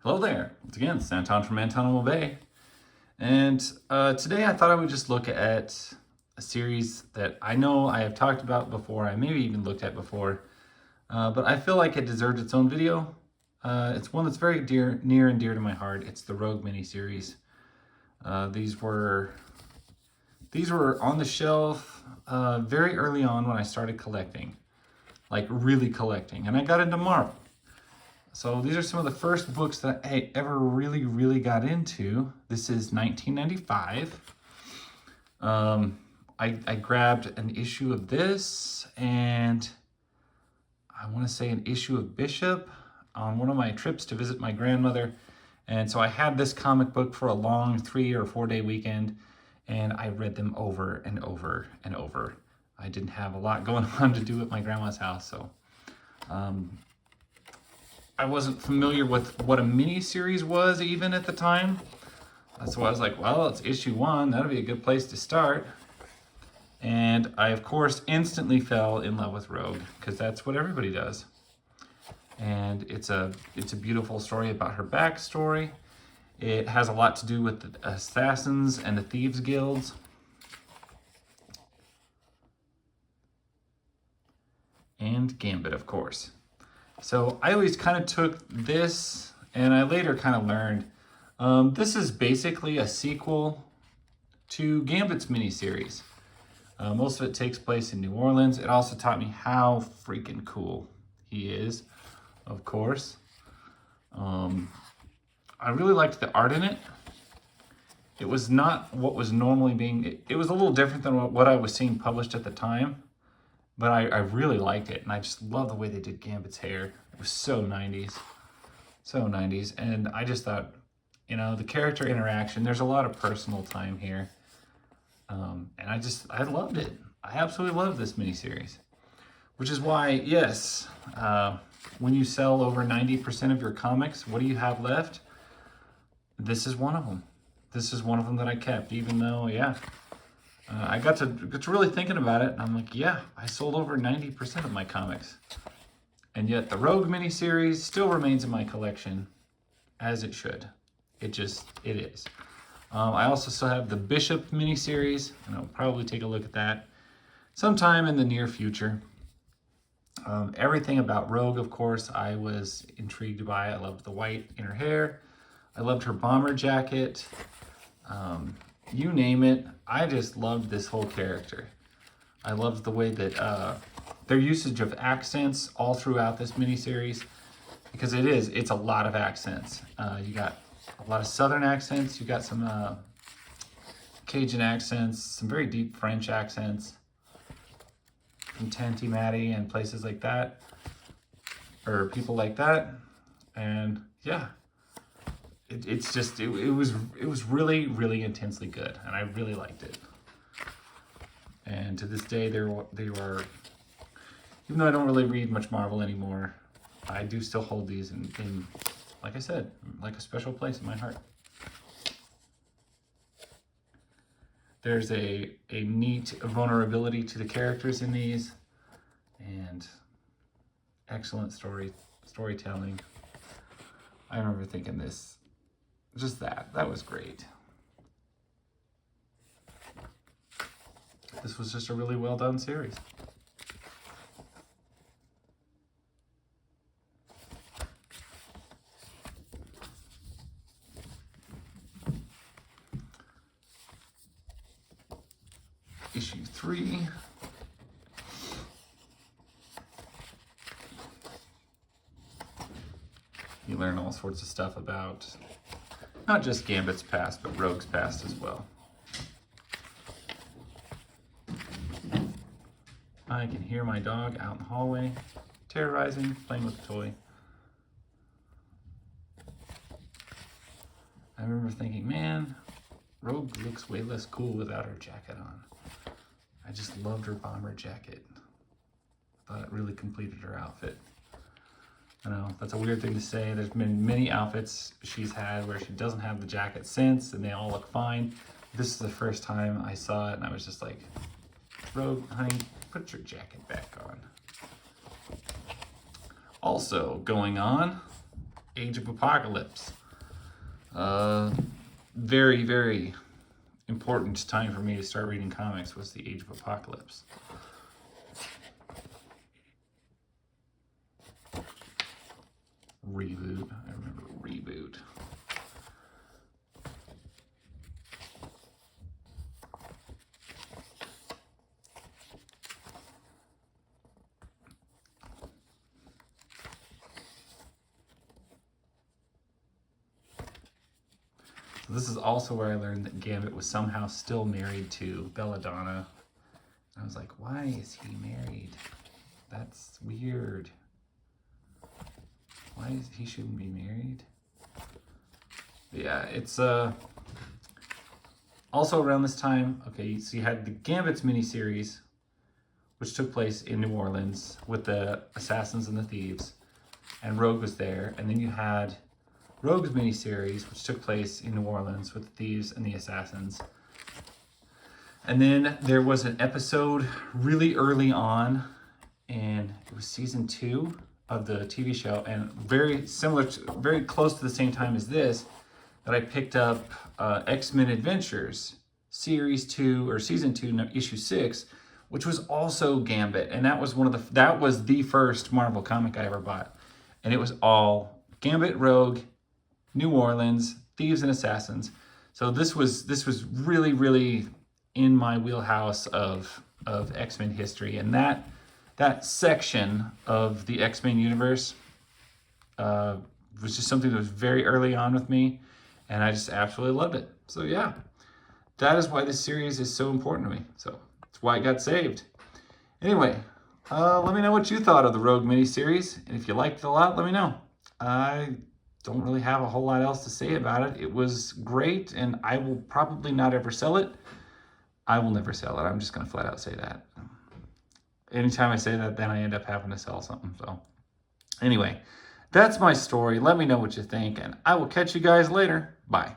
Hello there. Once again, it's Anton from Anton Will Bay. And today I thought I would just look at a series that I know I have talked about before, I maybe even looked at before, but I feel like it deserves its own video. It's one that's very near and dear to my heart. It's the Rogue miniseries. These were on the shelf very early on when I started collecting, like really collecting, and I got into Marvel. So these are some of the first books that I ever really got into. This is 1995. I grabbed an issue of this and I want to say an issue of Bishop on one of my trips to visit my grandmother. And so I had this comic book for a long 3 or 4 day weekend and I read them over and over and over. I didn't have a lot going on to do at my grandma's house, so I wasn't familiar with what a mini-series was even at the time. So I was like, well, it's issue 1. That'll be a good place to start. And I, of course, instantly fell in love with Rogue, because that's what everybody does. And it's a beautiful story about her backstory. It has a lot to do with the assassins and the thieves guilds. And Gambit, of course. So I always kind of took this, and I later kind of learned, this is basically a sequel to Gambit's miniseries. Most of it takes place in New Orleans. It also taught me how freaking cool he is, of course. I really liked the art in it. It was not what was normally being, it was a little different than what I was seeing published at the time. But I really liked it, and I just love the way they did Gambit's hair. It was so 90s. So 90s. And I just thought, you know, the character interaction, there's a lot of personal time here. And I loved it. I absolutely loved this miniseries. Which is why, yes, when you sell over 90% of your comics, what do you have left? This is one of them. This is one of them that I kept, even though, yeah. I got to really thinking about it, and I'm like, yeah, I sold over 90% of my comics. And yet the Rogue miniseries still remains in my collection, as it should. It is. I also still have the Bishop miniseries, and I'll probably take a look at that sometime in the near future. Everything about Rogue, of course, I was intrigued by. I loved the white in her hair. I loved her bomber jacket. You name it, I just loved this whole character. I loved the way that their usage of accents all throughout this miniseries, because it's a lot of accents. You got a lot of Southern accents, you got some Cajun accents, some very deep French accents from Tanty Matty and places like that, or people like that, and yeah. It was really intensely good, and I really liked it. And to this day, they were, even though I don't really read much Marvel anymore, I do still hold these in, like I said, like a special place in my heart. There's a neat vulnerability to the characters in these, and excellent storytelling. I remember thinking this. Just that was great. This was just a really well done series. Issue 3. You learn all sorts of stuff about not just Gambit's past, but Rogue's past as well. I can hear my dog out in the hallway, terrorizing, playing with a toy. I remember thinking, man, Rogue looks way less cool without her jacket on. I just loved her bomber jacket. I thought it really completed her outfit. I know, that's a weird thing to say. There's been many outfits she's had where she doesn't have the jacket since, and they all look fine. This is the first time I saw it, and I was just like, Rogue, honey, put your jacket back on. Also going on Age of Apocalypse. Very, very important time for me to start reading comics was the Age of Apocalypse. Reboot. I remember Reboot. So this is also where I learned that Gambit was somehow still married to Belladonna. I was like, why is he married? That's weird. Why is he shouldn't be married? But yeah, it's also around this time. Okay, so you had the Gambit's miniseries, which took place in New Orleans with the assassins and the thieves, and Rogue was there. And then you had Rogue's miniseries, which took place in New Orleans with the thieves and the assassins. And then there was an episode really early on, and it was season 2 of the TV show, and very similar, very close to the same time as this, that I picked up X-Men Adventures series 2 or season 2, no, issue 6, which was also Gambit, and that was that was the first Marvel comic I ever bought, and it was all Gambit, Rogue, New Orleans, thieves and assassins. So this was really, really in my wheelhouse of X-Men history, and that section of the X-Men universe was just something that was very early on with me, and I just absolutely loved it. So yeah, that is why this series is so important to me. So that's why it got saved. Anyway, let me know what you thought of the Rogue miniseries, and if you liked it a lot, let me know. I don't really have a whole lot else to say about it. It was great, and I will probably not ever sell it. I will never sell it. I'm just going to flat out say that. Anytime I say that, then I end up having to sell something. So anyway, that's my story. Let me know what you think, and I will catch you guys later. Bye.